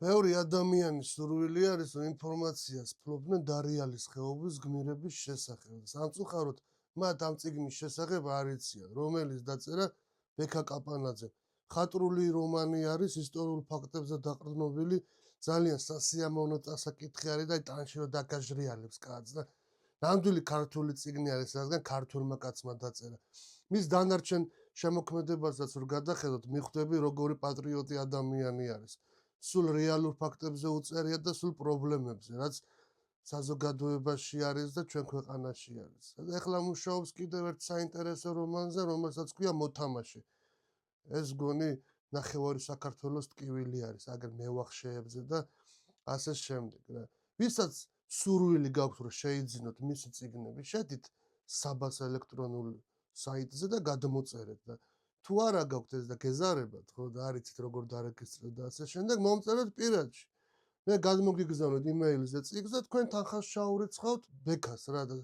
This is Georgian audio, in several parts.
ბევრი ადამიანის სურვილი არის, რომ ინფორმაციას ფლობდნენ დარიალის ხეობის გმირების შესახებ. სამწუხაროდ მათ ამ წიგნის შესახებ არ იციან, რომელიც დაწერა ბექა კაპანაძემ. ხატრული რომანი არის ისტორიულ ფაქტებზე დაყრდნობილი, ძალიან სასიამოვნო წასაკითხი არის და ტანში რომ დაგაჟრიალებს კაცს და ნამდვილი ქართული წიგნი არის, რადგან ქართულმა კაცმა დაწერა. მის დანარჩენ შემოქმედებასაც რო გადახედოთ, მიხვდები როგორი პატრიოტი ადამიანი არის. სულ რეალურ ფაქტებზე უწერია და სულ პრობლემებზე, რაც საზოგადოებაში არის და ჩვენ ქვეყანაში არის. ეხლა მუშაობს კიდევ ერთ საინტერესო რომანზე, რომელსაც ქვია მოთამაშე. ეს გონი ნახევარი საქართველოს ტკივილი არის, აგერ მევახშეებზე და ასე შემდეგ რა. ვისაც სურვილი გაქვთ რომ შეიძინოთ მისი წიგნები, შედით საბას ელექტრონულ საიტზე და გადმოწერეთ და თუ არა გაქვთ ეს და გეზარებათ, ხო და არიცით როგორ დარეგისტრიროთ და ასე შემდეგ, მომწერეთ პირადში. მე გადმოგიგზავნეთ იმეილზე წიგნს და თქვენ თანხას ჩაურიცხავთ ბექას რა და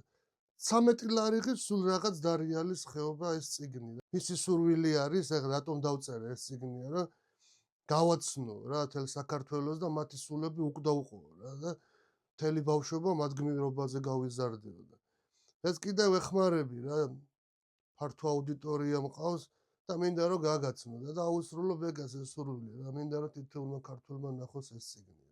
13 ლარიღის სულ რაღაც დარიალის ხეობა ეს წიგნი. მისი სურვილი არის, ეხლა რატომ დავწერე ეს წიგნია, რომ გავაცნო რა თელ საქართველოს და მათი სულები უკდაუყო რა და მთელი ბავშვობა მათ გმირობაზე გავიზარდეო და ეს კიდევ ეხმარები რა ფართო აუდიტორია მყავს და მინდა რომ გაგაცნო და დაუსრულო ბეგას ეს სურვილი რა მინდა რომ თითოეულმა ქართველმა ნახოს ეს წიგნი.